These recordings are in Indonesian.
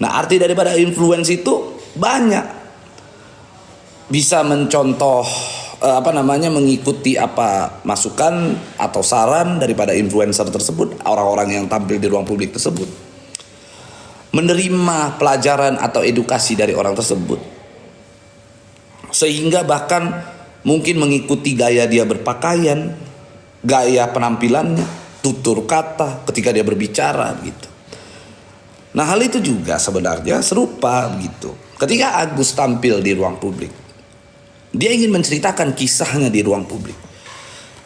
Nah, arti daripada influence itu banyak. Bisa mencontoh mengikuti apa masukan atau saran daripada influencer tersebut, orang-orang yang tampil di ruang publik tersebut. Menerima pelajaran atau edukasi dari orang tersebut. Sehingga bahkan mungkin mengikuti gaya dia berpakaian, gaya penampilannya, tutur kata ketika dia berbicara gitu. Nah, hal itu juga sebenarnya serupa gitu. Ketika Agus tampil di ruang publik, dia ingin menceritakan kisahnya di ruang publik.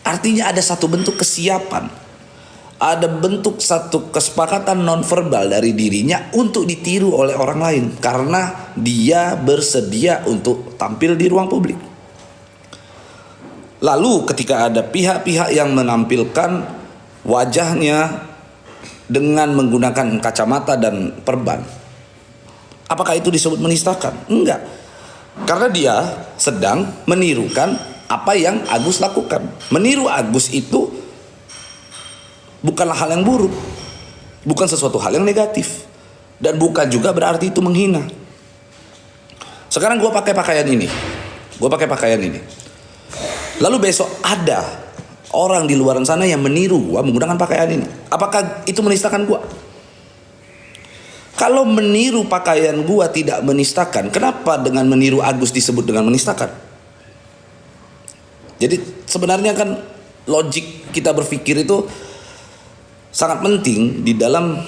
Artinya ada satu bentuk kesiapan, ada bentuk satu kesepakatan nonverbal dari dirinya untuk ditiru oleh orang lain karena dia bersedia untuk tampil di ruang publik. Lalu ketika ada pihak-pihak yang menampilkan wajahnya dengan menggunakan kacamata dan perban, apakah itu disebut menistakan? Enggak. Karena dia sedang menirukan apa yang Agus lakukan. Meniru Agus itu bukanlah hal yang buruk, bukan sesuatu hal yang negatif, dan bukan juga berarti itu menghina. Sekarang gue pakai pakaian ini, lalu besok ada orang di luar sana yang meniru gue menggunakan pakaian ini. Apakah itu menistakan gue? Kalau meniru pakaian gue tidak menistakan, kenapa dengan meniru Agus disebut dengan menistakan? Jadi sebenarnya kan logik kita berpikir itu sangat penting di dalam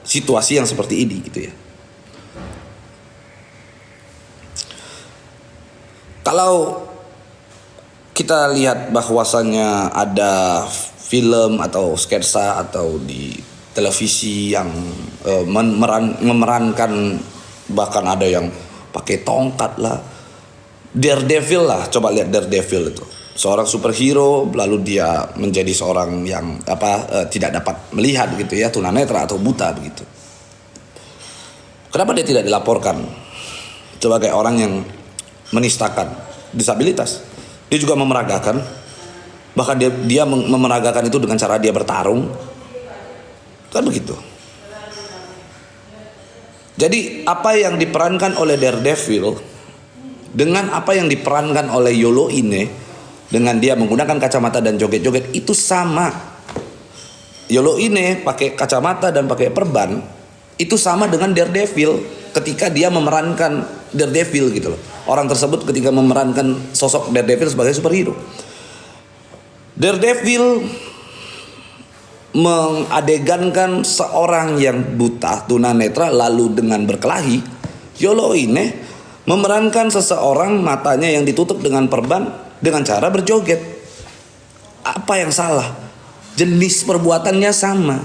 situasi yang seperti ini gitu ya. Kalau kita lihat bahwasannya ada film atau sketsa atau di televisi yang memerankan, bahkan ada yang pakai tongkat lah, Daredevil lah, coba lihat Daredevil itu, seorang superhero lalu dia menjadi seorang yang tidak dapat melihat gitu ya, tunanetra atau buta begitu. Kenapa dia tidak dilaporkan sebagai orang yang menistakan disabilitas? Dia juga memeragakan, bahkan dia memeragakan itu dengan cara dia bertarung, kan begitu. Jadi apa yang diperankan oleh Daredevil dengan apa yang diperankan oleh Yolo Ine, dengan dia menggunakan kacamata dan joget-joget, itu sama. Yolo Ine pakai kacamata dan pakai perban, itu sama dengan Daredevil ketika dia memerankan Daredevil gitu loh. Orang tersebut ketika memerankan sosok Daredevil sebagai superhero. Daredevil mengadegankan seorang yang buta tunanetra lalu dengan berkelahi. Yolo Ine memerankan seseorang matanya yang ditutup dengan perban dengan cara berjoget. Apa yang salah? Jenis perbuatannya sama.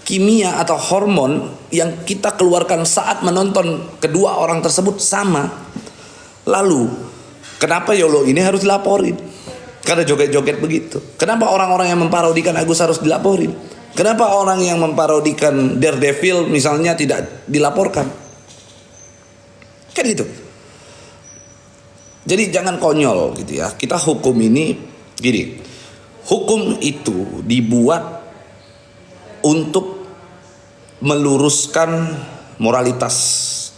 Kimia atau hormon yang kita keluarkan saat menonton kedua orang tersebut sama. Lalu kenapa Yolo ini harus dilaporin? Karena joget-joget begitu. Kenapa orang-orang yang memparodikan Agus harus dilaporin? Kenapa orang yang memparodikan Daredevil misalnya tidak dilaporkan? Kan gitu. Jadi jangan konyol gitu ya. Kita hukum ini gini. Hukum itu dibuat untuk meluruskan moralitas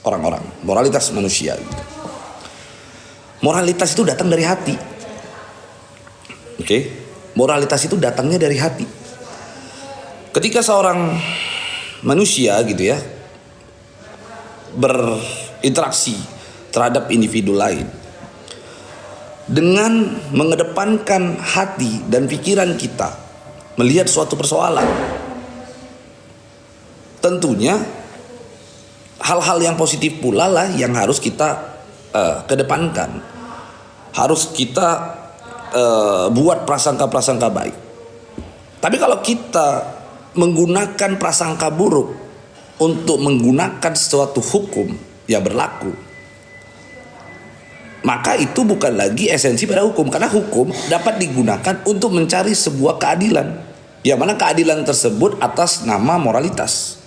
orang-orang, moralitas manusia gitu. Moralitas itu datang dari hati. Oke? Moralitas itu datangnya dari hati. Ketika seorang manusia gitu ya berinteraksi terhadap individu lain dengan mengedepankan hati dan pikiran kita melihat suatu persoalan, tentunya hal-hal yang positif pula lah yang harus kita kedepankan. Harus kita buat prasangka-prasangka baik. Tapi kalau kita menggunakan prasangka buruk untuk menggunakan suatu hukum yang berlaku, maka itu bukan lagi esensi pada hukum. Karena hukum dapat digunakan untuk mencari sebuah keadilan, yang mana keadilan tersebut atas nama moralitas.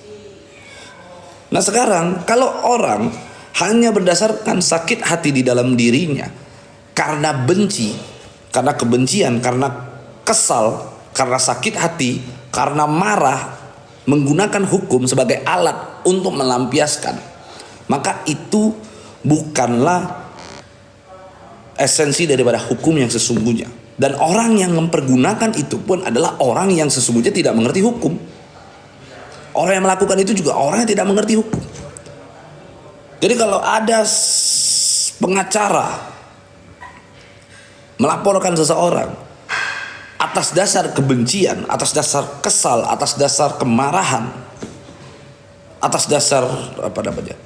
Nah sekarang kalau orang hanya berdasarkan sakit hati di dalam dirinya, karena benci, karena kebencian, karena kesal, karena sakit hati, karena marah, menggunakan hukum sebagai alat untuk melampiaskan, maka itu bukanlah esensi daripada hukum yang sesungguhnya. Dan orang yang mempergunakan itu pun adalah orang yang sesungguhnya tidak mengerti hukum. Orang yang melakukan itu juga orang yang tidak mengerti hukum. Jadi kalau ada pengacara melaporkan seseorang atas dasar kebencian, atas dasar kesal, atas dasar kemarahan, atas dasar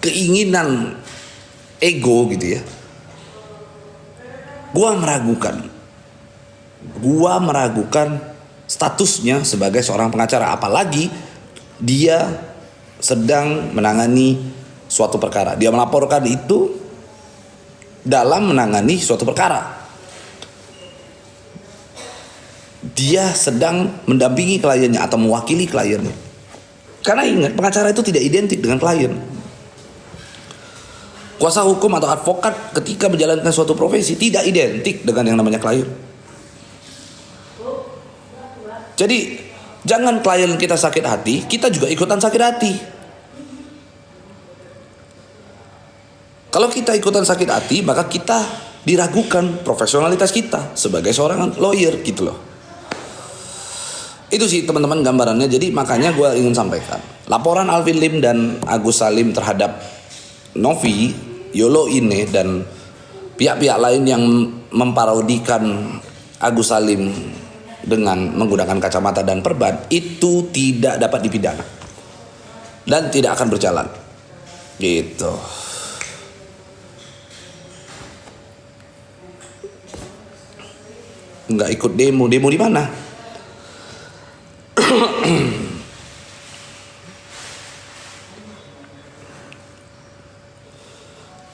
keinginan ego gitu ya, gua meragukan statusnya sebagai seorang pengacara, apalagi dia sedang menangani suatu perkara. Dia melaporkan itu dalam menangani suatu perkara. Dia sedang mendampingi kliennya atau mewakili kliennya. Karena ingat, pengacara itu tidak identik dengan klien. Kuasa hukum atau advokat ketika menjalankan suatu profesi tidak identik dengan yang namanya klien. Jadi jangan klien kita sakit hati, kita juga ikutan sakit hati. Kalau kita ikutan sakit hati, maka kita diragukan profesionalitas kita sebagai seorang lawyer gitu loh. Itu sih teman-teman gambarannya. Jadi makanya gue ingin sampaikan, laporan Alvin Lim dan Agus Salim terhadap Novi, Yolo Ine dan pihak-pihak lain yang memparodikan Agus Salim dengan menggunakan kacamata dan perban itu tidak dapat dipidana dan tidak akan berjalan gitu. Nggak ikut demo di mana?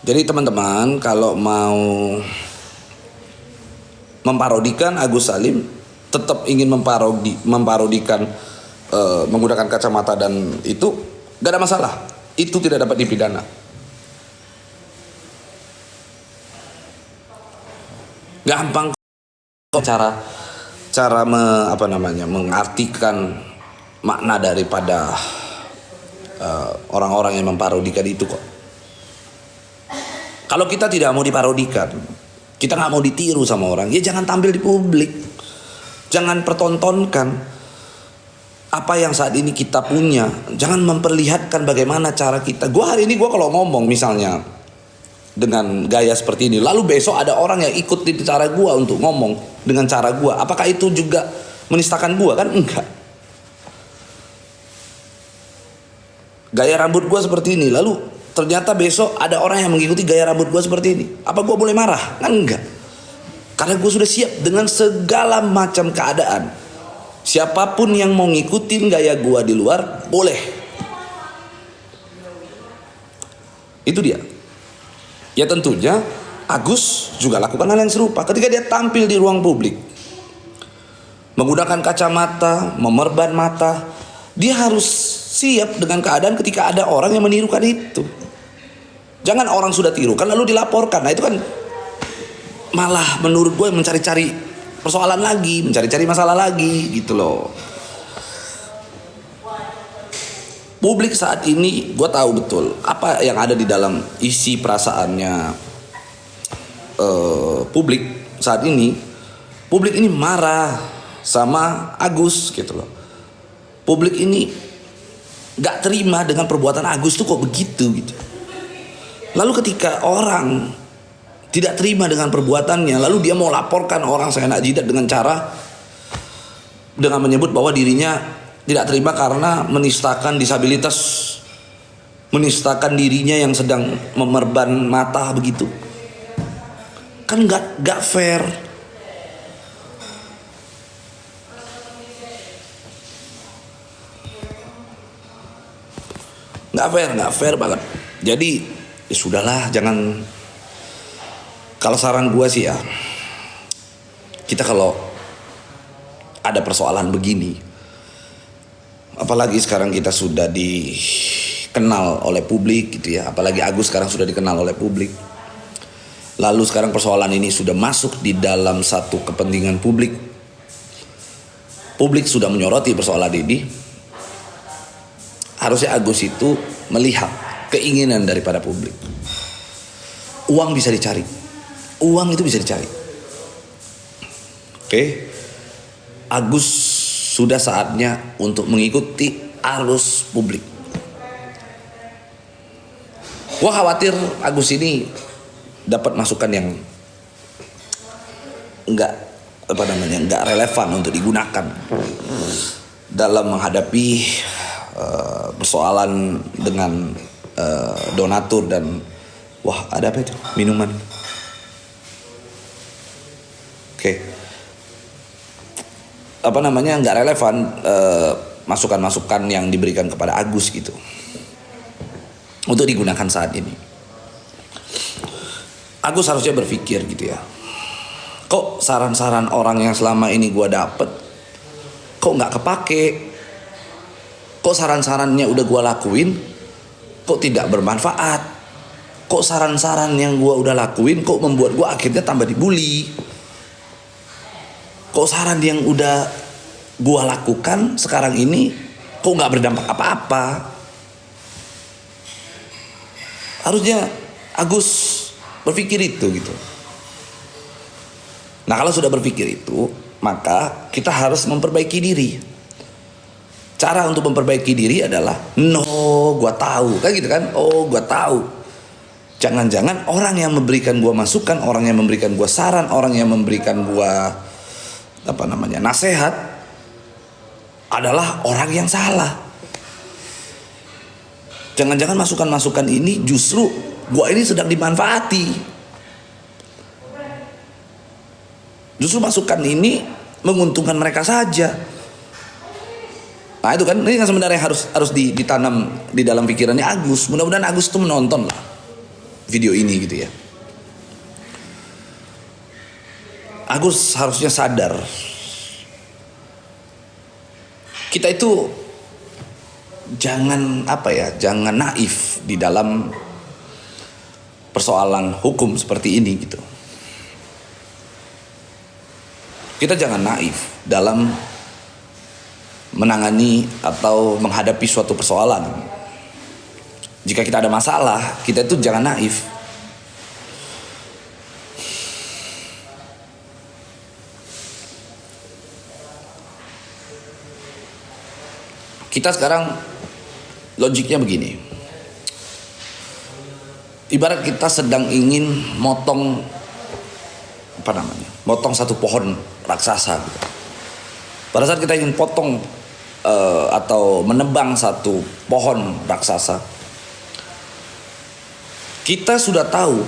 Jadi teman-teman, kalau mau memparodikan Agus Salim, tetap ingin memparodikan menggunakan kacamata dan itu gak ada masalah. Itu tidak dapat dipidana. Gampang kok cara mengartikan makna daripada orang-orang yang memparodikan itu kok. Kalau kita tidak mau diparodikan, kita nggak mau ditiru sama orang, ya jangan tampil di publik, jangan pertontonkan apa yang saat ini kita punya, jangan memperlihatkan bagaimana cara kita. Hari ini kalau ngomong misalnya dengan gaya seperti ini, lalu besok ada orang yang ikut di cara gue untuk ngomong dengan cara gue, apakah itu juga menistakan gue? Kan enggak. Gaya rambut gue seperti ini, lalu ternyata besok ada orang yang mengikuti gaya rambut gue seperti ini, apa gue boleh marah? Kan enggak. Karena gue sudah siap dengan segala macam keadaan. Siapapun yang mau ngikutin gaya gue di luar, boleh. Itu dia. Ya tentunya Agus juga lakukan hal yang serupa ketika dia tampil di ruang publik. Menggunakan kacamata, memerban mata, dia harus siap dengan keadaan ketika ada orang yang menirukan itu. Jangan orang sudah tirukan lalu dilaporkan. Nah itu kan malah menurut gue mencari-cari persoalan lagi, mencari-cari masalah lagi gitu loh. Publik saat ini gue tahu betul apa yang ada di dalam isi perasaannya publik saat ini. Publik ini marah sama Agus gitu loh. Publik ini gak terima dengan perbuatan Agus tuh kok begitu gitu. Lalu ketika orang tidak terima dengan perbuatannya, lalu dia mau laporkan orang seenak jidat dengan menyebut bahwa dirinya tidak terima karena menistakan disabilitas, menistakan dirinya yang sedang memerban mata begitu. Kan gak fair. Gak fair banget. Jadi ya sudahlah, jangan. Kalau saran gue sih ya, kita kalau ada persoalan begini, apalagi sekarang kita sudah dikenal oleh publik gitu ya, apalagi Agus sekarang sudah dikenal oleh publik, lalu sekarang persoalan ini sudah masuk di dalam satu kepentingan publik sudah menyoroti persoalan ini, Harusnya Agus itu melihat keinginan daripada publik. Uang bisa dicari. Uang itu bisa dicari. Oke. Agus sudah saatnya untuk mengikuti arus publik. Gua khawatir Agus ini dapat masukan yang enggak relevan untuk digunakan dalam menghadapi persoalan dengan donatur dan ada apa itu? Minuman. Oke. Enggak relevan masukan-masukan yang diberikan kepada Agus gitu untuk digunakan saat ini. Agus harusnya berpikir gitu ya, kok saran-saran orang yang selama ini gue dapet kok nggak kepake, kok saran-sarannya udah gue lakuin kok tidak bermanfaat, kok saran-saran yang gue udah lakuin kok membuat gue akhirnya tambah dibully, kok saran yang udah gue lakukan sekarang ini kok nggak berdampak apa-apa. Harusnya Agus berpikir itu gitu. Nah, kalau sudah berpikir itu, maka kita harus memperbaiki diri. Cara untuk memperbaiki diri adalah gua tahu, kan gitu kan? Gua tahu. Jangan-jangan orang yang memberikan gua masukan, orang yang memberikan gua saran, orang yang memberikan gua nasihat adalah orang yang salah. Jangan-jangan masukan-masukan ini justru gua ini sedang dimanfaati. Justru masukan ini menguntungkan mereka saja. Nah itu kan, ini yang sebenarnya harus ditanam di dalam pikirannya Agus. Mudah-mudahan Agus tuh menonton lah video ini gitu ya. Agus harusnya sadar, kita itu jangan naif di dalam persoalan hukum seperti ini gitu. Kita jangan naif dalam menangani atau menghadapi suatu persoalan. Jika kita ada masalah, kita itu jangan naif. Kita sekarang logiknya begini. Ibarat kita sedang ingin motong satu pohon raksasa gitu. Pada saat kita ingin potong atau menebang satu pohon raksasa, kita sudah tahu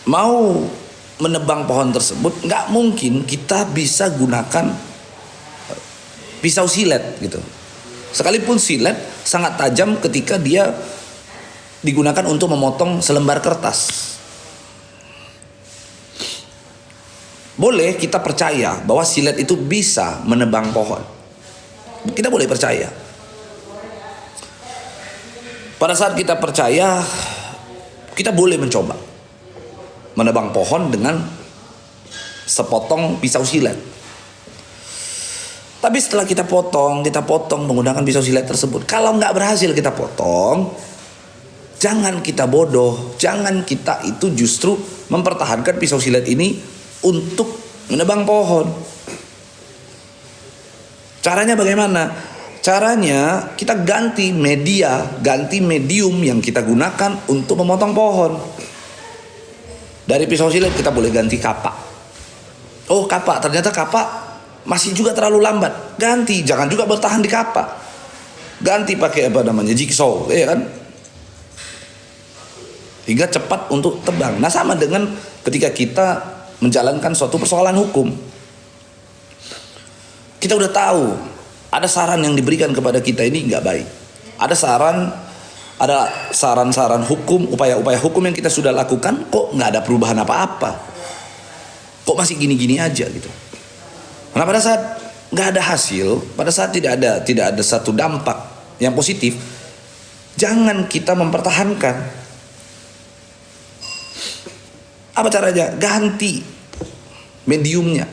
mau menebang pohon tersebut nggak mungkin kita bisa gunakan pisau silet gitu. Sekalipun silet sangat tajam ketika dia digunakan untuk memotong selembar kertas. Boleh kita percaya bahwa silet itu bisa menebang pohon. Kita boleh percaya. Pada saat kita percaya, kita boleh mencoba menebang pohon dengan sepotong pisau silet. Tapi setelah kita potong menggunakan pisau silet tersebut, kalau nggak berhasil kita potong, jangan kita bodoh, jangan kita itu justru mempertahankan pisau silet ini untuk menebang pohon. Caranya bagaimana? Caranya kita ganti medium yang kita gunakan untuk memotong pohon. Dari pisau silet kita boleh ganti kapak. Ternyata kapak masih juga terlalu lambat. Ganti, jangan juga bertahan di kapak. Ganti pakai jigsaw, ya kan? Hingga cepat untuk tebang. Nah, sama dengan ketika kita menjalankan suatu persoalan hukum. Kita udah tahu ada saran yang diberikan kepada kita ini nggak baik. Ada saran-saran hukum, upaya-upaya hukum yang kita sudah lakukan kok nggak ada perubahan apa-apa. Kok masih gini-gini aja gitu. Nah, pada saat nggak ada hasil, pada saat tidak ada satu dampak yang positif, jangan kita mempertahankan. Apa caranya? Ganti mediumnya.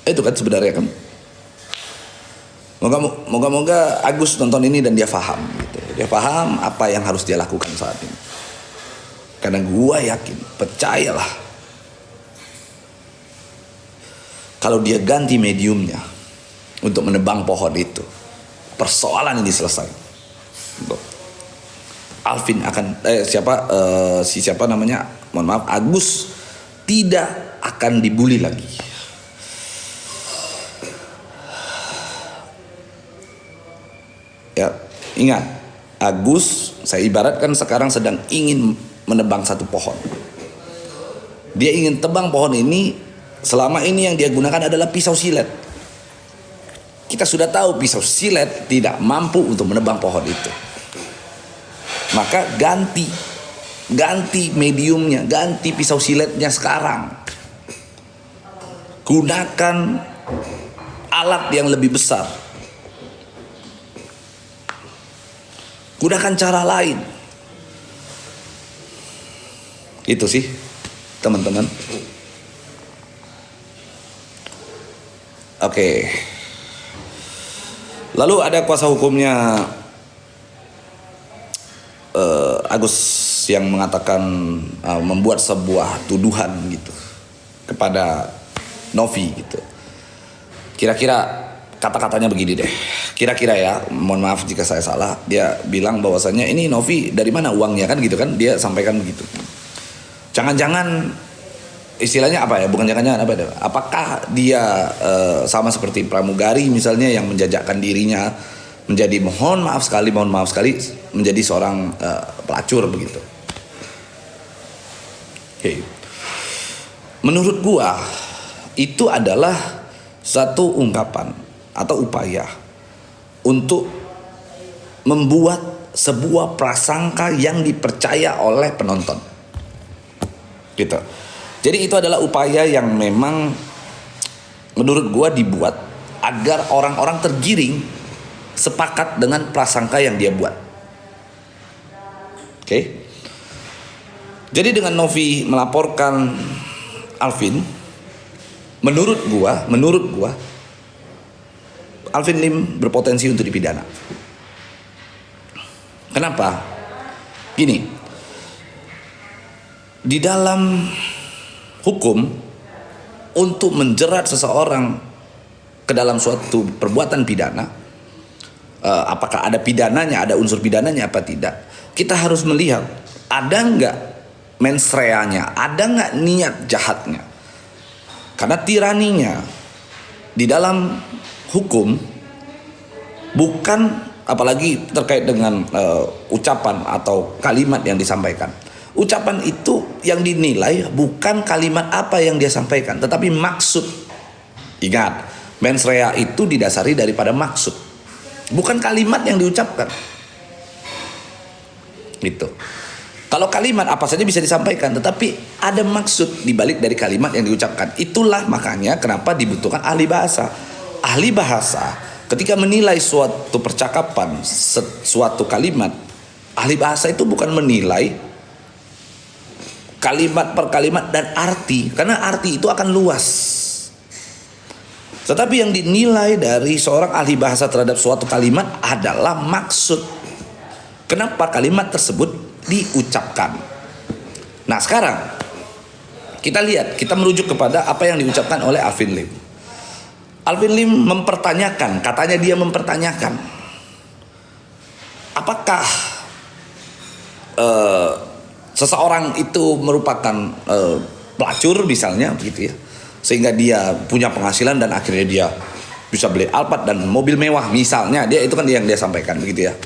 Itu kan sebenarnya kan. Moga-moga Agus nonton ini dan dia paham gitu. Dia paham apa yang harus dia lakukan saat ini. Karena gua yakin, percayalah, kalau dia ganti mediumnya untuk menebang pohon itu, persoalan ini selesai. Alvin akan siapa namanya? Mohon maaf, Agus tidak akan dibully lagi. Ya, ingat, Agus saya ibaratkan sekarang sedang ingin menebang satu pohon. Dia ingin tebang pohon ini, selama ini yang dia gunakan adalah pisau silet. Kita sudah tahu pisau silet tidak mampu untuk menebang pohon itu. Maka ganti mediumnya, ganti pisau siletnya sekarang. Gunakan alat yang lebih besar. Gunakan cara lain. Itu sih, teman-teman. Oke. Lalu ada kuasa hukumnya Agus yang mengatakan membuat sebuah tuduhan gitu kepada Novi gitu. Kira-kira kata-katanya begini deh. Kira-kira ya, mohon maaf jika saya salah. Dia bilang bahwasannya ini Novi dari mana uangnya kan gitu kan. Dia sampaikan begitu. Jangan-jangan istilahnya apa ya? Bukan jangan-jangan apa ya? Apakah dia sama seperti pramugari misalnya yang menjajakkan dirinya menjadi mohon maaf sekali menjadi seorang pelacur begitu. Oke. Menurut gua itu adalah satu ungkapan atau upaya untuk membuat sebuah prasangka yang dipercaya oleh penonton gitu. Jadi itu adalah upaya yang memang menurut gua dibuat agar orang-orang tergiring sepakat dengan prasangka yang dia buat. Oke. Jadi dengan Novi melaporkan Alvin, menurut gua Alvin Lim berpotensi untuk dipidana. Kenapa? Gini, di dalam hukum untuk menjerat seseorang ke dalam suatu perbuatan pidana, apakah ada pidananya, ada unsur pidananya apa tidak, kita harus melihat ada nggak mens reanya, ada nggak niat jahatnya. Karena tiraninya di dalam hukum bukan, apalagi terkait dengan ucapan atau kalimat yang disampaikan. Ucapan itu yang dinilai bukan kalimat apa yang dia sampaikan, tetapi maksud. Ingat, mens rea itu didasari daripada maksud, bukan kalimat yang diucapkan. Gitu. Kalau kalimat apa saja bisa disampaikan, tetapi ada maksud dibalik dari kalimat yang diucapkan. Itulah makanya kenapa dibutuhkan ahli bahasa. Ahli bahasa ketika menilai suatu percakapan, suatu kalimat, ahli bahasa itu bukan menilai kalimat per kalimat dan arti, karena arti itu akan luas. Tetapi yang dinilai dari seorang ahli bahasa terhadap suatu kalimat adalah maksud. Kenapa kalimat tersebut diucapkan? Nah sekarang kita lihat, kita merujuk kepada apa yang diucapkan oleh Alvin Lim. Alvin Lim mempertanyakan, katanya dia mempertanyakan, apakah seseorang itu merupakan pelacur misalnya begitu ya, sehingga dia punya penghasilan dan akhirnya dia bisa beli Alphard dan mobil mewah misalnya. Dia itu kan yang dia sampaikan begitu ya.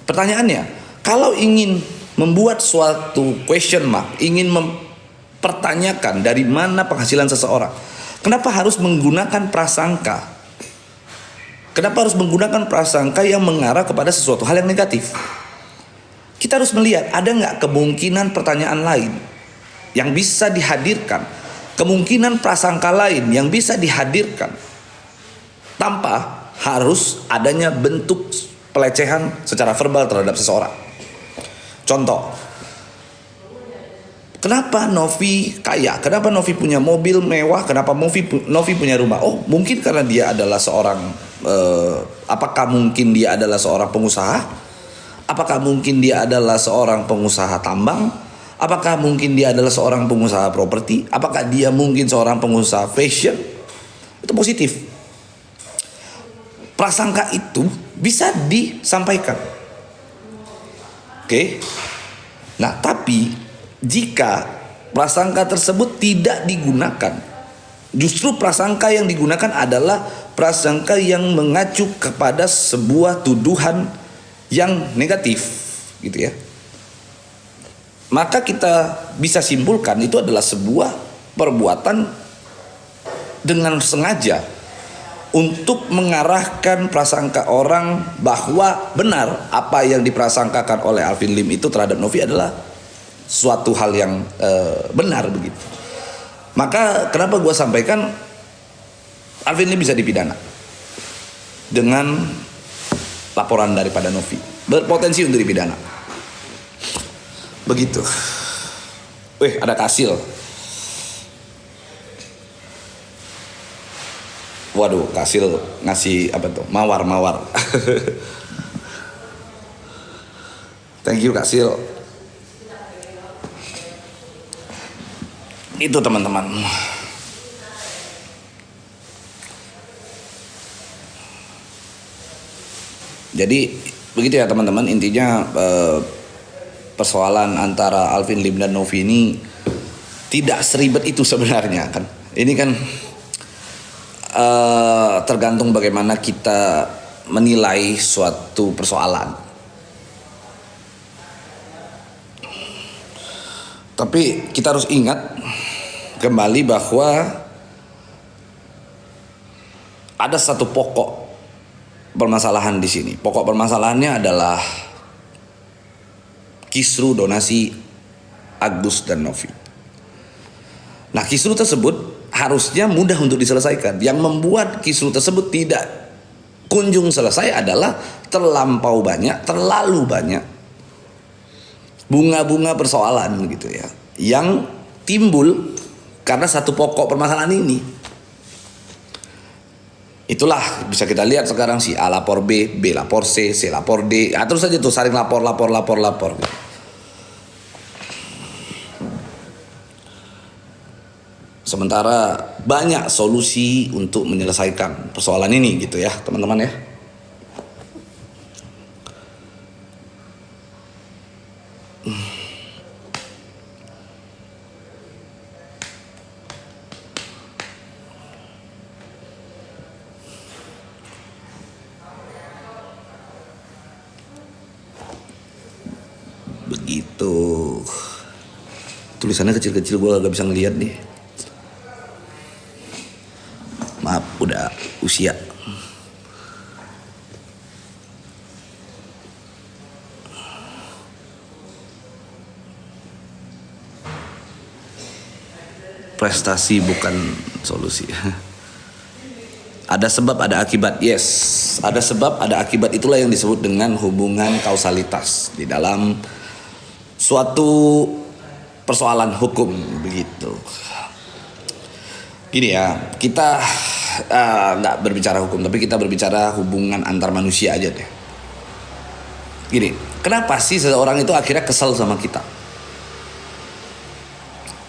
Pertanyaannya, kalau ingin membuat suatu question mark, ingin mempertanyakan dari mana penghasilan seseorang, kenapa harus menggunakan prasangka? Kenapa harus menggunakan prasangka yang mengarah kepada sesuatu hal yang negatif? Kita harus melihat, ada nggak kemungkinan pertanyaan lain yang bisa dihadirkan, kemungkinan prasangka lain yang bisa dihadirkan tanpa harus adanya bentuk pelecehan secara verbal terhadap seseorang. Contoh, Kenapa Novi kaya? Kenapa Novi punya mobil mewah? Kenapa Novi punya rumah? Oh, mungkin karena dia adalah seorang apakah mungkin dia adalah seorang pengusaha? Apakah mungkin dia adalah seorang pengusaha tambang? Apakah mungkin dia adalah seorang pengusaha properti? Apakah dia mungkin seorang pengusaha fashion? Itu positif. Prasangka itu bisa disampaikan. Oke. Nah, tapi jika prasangka tersebut tidak digunakan, justru prasangka yang digunakan adalah prasangka yang mengacu kepada sebuah tuduhan yang negatif, gitu ya. Maka kita bisa simpulkan itu adalah sebuah perbuatan dengan sengaja untuk mengarahkan prasangka orang bahwa benar apa yang diprasangkakan oleh Alvin Lim itu terhadap Novi adalah suatu hal yang benar begitu. Maka kenapa gue sampaikan Alvin Lim bisa dipidana dengan laporan daripada Novi, berpotensi untuk dipidana. Begitu. Ada Kasil. Waduh, Kasil ngasih apa tuh? Mawar. Thank you Kasil. Itu teman-teman. Jadi begitu ya teman-teman, intinya persoalan antara Alvin Lim dan Novi ini tidak seribet itu sebenarnya kan. Ini kan tergantung bagaimana kita menilai suatu persoalan. Tapi kita harus ingat kembali bahwa ada satu pokok permasalahan di sini. Pokok permasalahannya adalah kisru donasi Agus dan Novi. Nah, kisru tersebut harusnya mudah untuk diselesaikan. Yang membuat kisru tersebut tidak kunjung selesai adalah terlampau banyak, terlalu banyak bunga-bunga persoalan gitu ya, yang timbul karena satu pokok permasalahan ini. Itulah bisa kita lihat sekarang, si A lapor B, B lapor C, C lapor D, terus saja tuh saling lapor. Sementara banyak solusi untuk menyelesaikan persoalan ini gitu ya teman-teman ya. Begitu. Tulisannya kecil-kecil, gue gak bisa ngeliat nih. Maaf, udah usia. Prestasi bukan solusi. Ada sebab, ada akibat. Yes, ada sebab, ada akibat. Itulah yang disebut dengan hubungan kausalitas di dalam suatu persoalan hukum begitu. Gini ya, kita nggak berbicara hukum, tapi kita berbicara hubungan antar manusia aja deh. Gini, kenapa sih seseorang itu akhirnya kesel sama kita?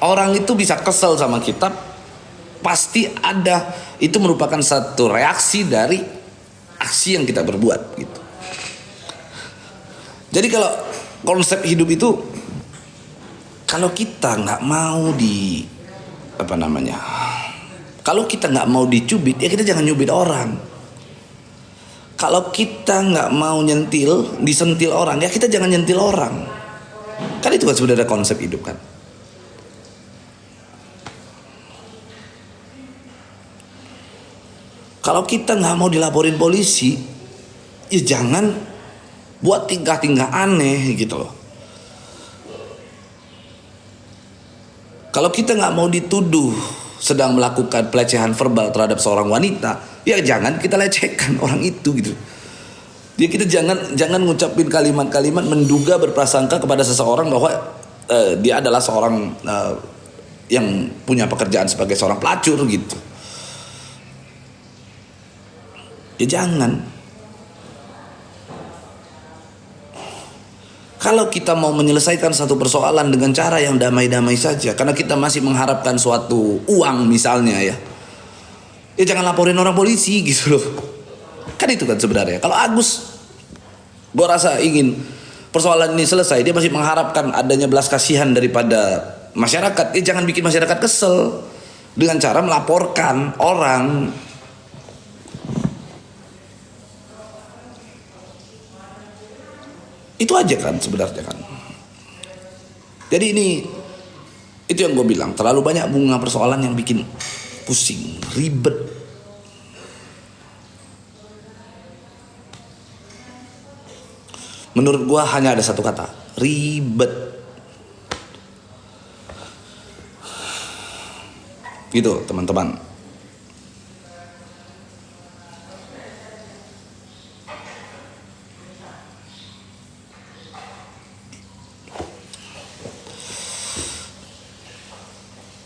Orang itu bisa kesel sama kita, pasti ada, itu merupakan satu reaksi dari aksi yang kita berbuat gitu. Jadi kalau konsep hidup itu, kalau kita nggak mau kalau kita nggak mau dicubit, ya kita jangan nyubit orang. Kalau kita nggak mau disentil orang, ya kita jangan nyentil orang. Kan itu kan sebenarnya konsep hidup kan. Kalau kita nggak mau dilaporin polisi, ya jangan buat tingkah-tingkah aneh gitu loh. Kalau kita nggak mau dituduh sedang melakukan pelecehan verbal terhadap seorang wanita, ya jangan kita lecehkan orang itu gitu. Jadi kita jangan ngucapin kalimat-kalimat menduga berprasangka kepada seseorang bahwa dia adalah seorang yang punya pekerjaan sebagai seorang pelacur gitu. Ya jangan. Kalau kita mau menyelesaikan satu persoalan dengan cara yang damai-damai saja, karena kita masih mengharapkan suatu uang misalnya ya jangan laporin orang polisi gitu loh. Kan itu kan sebenarnya. Kalau Agus, gue rasa ingin persoalan ini selesai, dia masih mengharapkan adanya belas kasihan daripada masyarakat. Jangan bikin masyarakat kesel dengan cara melaporkan orang. Itu aja kan sebenarnya kan. Jadi ini, itu yang gue bilang, terlalu banyak bunga persoalan yang bikin pusing, ribet. Menurut gue hanya ada satu kata, ribet. Gitu teman-teman.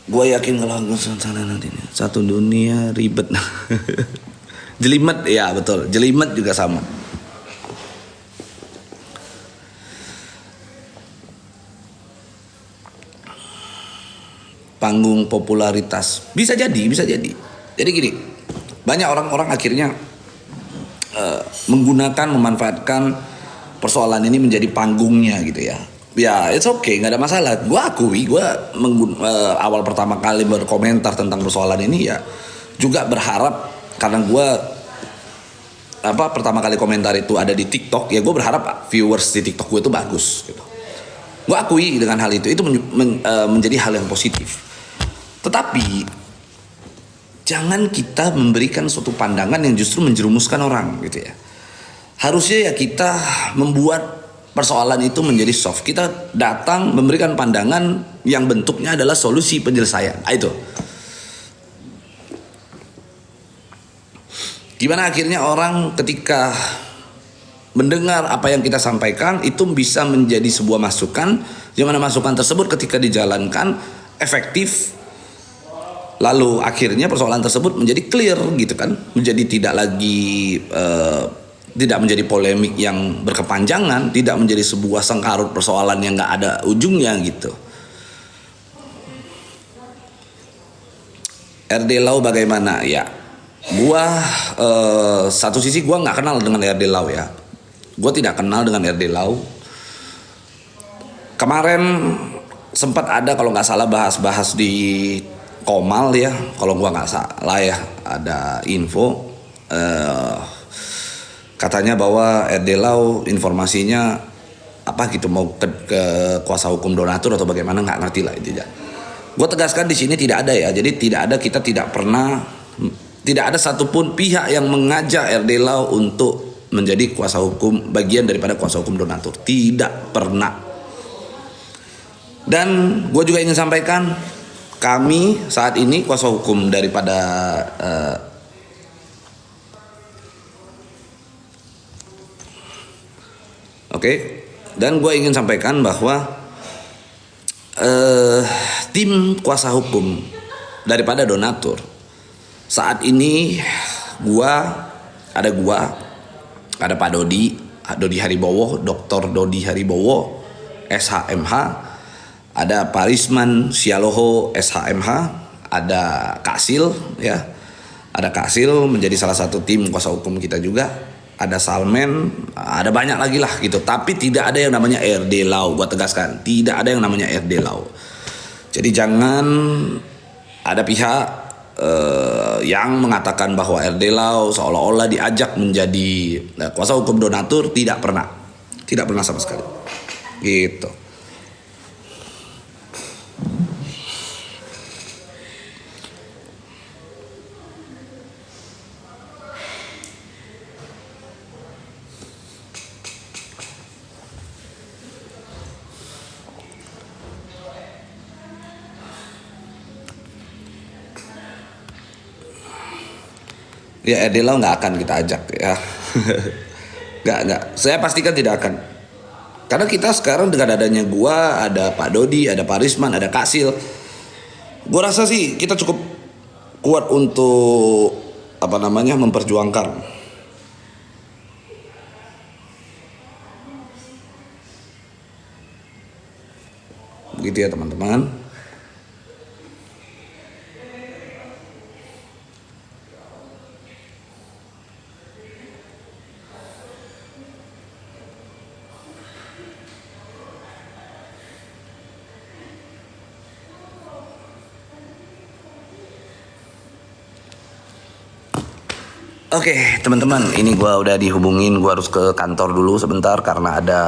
Gue yakin kalau Agus sana nanti satu dunia ribet. Jelimet ya betul, jelimet juga sama. Panggung popularitas bisa jadi. Jadi gini, banyak orang-orang akhirnya memanfaatkan persoalan ini menjadi panggungnya gitu ya. Ya, it's okay, nggak ada masalah. Gue akui, awal pertama kali berkomentar tentang persoalan ini ya juga berharap, karena gue pertama kali komentar itu ada di TikTok, ya gue berharap viewers di TikTok gue itu bagus gitu. Gue akui dengan hal itu menjadi hal yang positif. Tetapi jangan kita memberikan suatu pandangan yang justru menjerumuskan orang gitu ya. Harusnya ya kita membuat persoalan itu menjadi soft. Kita datang memberikan pandangan yang bentuknya adalah solusi penyelesaian. Itu. Gimana akhirnya orang ketika mendengar apa yang kita sampaikan itu bisa menjadi sebuah masukan, di mana masukan tersebut ketika dijalankan efektif, lalu akhirnya persoalan tersebut menjadi clear gitu kan, menjadi tidak lagi tidak menjadi polemik yang berkepanjangan, tidak menjadi sebuah sengkarut persoalan yang nggak ada ujungnya gitu. RD Lau bagaimana ya? Gua satu sisi gua nggak kenal dengan RD Lau ya. Gue tidak kenal dengan RD Lau. Kemarin sempat ada kalau nggak salah bahas-bahas di Komal ya, kalau gue nggak salah ya, ada info katanya bahwa RD Lau informasinya apa gitu mau ke kuasa hukum donatur atau bagaimana, nggak ngerti lah itu ya. Gue tegaskan di sini tidak ada ya, jadi kita tidak ada satupun pihak yang mengajak RD Lau untuk menjadi kuasa hukum, bagian daripada kuasa hukum donatur. Tidak pernah. Dan gue juga ingin sampaikan, kami saat ini kuasa hukum daripada dan gue ingin sampaikan bahwa tim kuasa hukum daripada donatur saat ini ada Pak Dodi Haribowo, Dr. Dodi Haribowo, SHMH, ada Pak Risman Sialoho, SHMH, ada Kasil ya. Ada Kasil menjadi salah satu tim kuasa hukum kita juga. Ada Salmen, ada banyak lagi lah gitu. Tapi tidak ada yang namanya RD Lau, gua tegaskan, tidak ada yang namanya RD Lau. Jadi jangan ada pihak yang mengatakan bahwa RD Lau seolah-olah diajak menjadi kuasa hukum donatur. Tidak pernah sama sekali gitu. Ya RD Lau nggak akan kita ajak ya. nggak, saya pastikan tidak akan. Karena kita sekarang dengan adanya gua, ada Pak Dodi, ada Pak Risman, ada Kak Sil, gua rasa sih kita cukup kuat untuk memperjuangkan. Begitu ya teman-teman. Oke, teman-teman, ini gue udah dihubungin, gue harus ke kantor dulu sebentar karena ada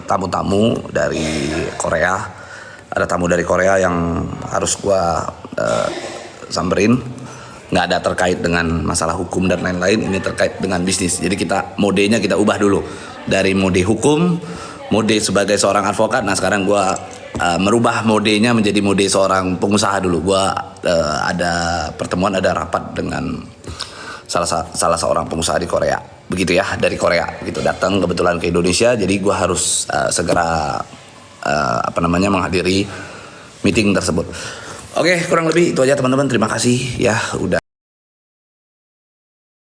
tamu-tamu dari Korea. Ada tamu dari Korea yang harus gue samperin. Nggak ada terkait dengan masalah hukum dan lain-lain, ini terkait dengan bisnis. Jadi modenya kita ubah dulu dari mode hukum, mode sebagai seorang advokat. Nah sekarang gue merubah modenya menjadi mode seorang pengusaha dulu. Gue ada pertemuan, ada rapat dengan salah seorang pengusaha di Korea, begitu ya, dari Korea gitu, datang kebetulan ke Indonesia. Jadi gue harus segera menghadiri meeting tersebut. Oke, kurang lebih itu aja teman-teman. Terima kasih ya udah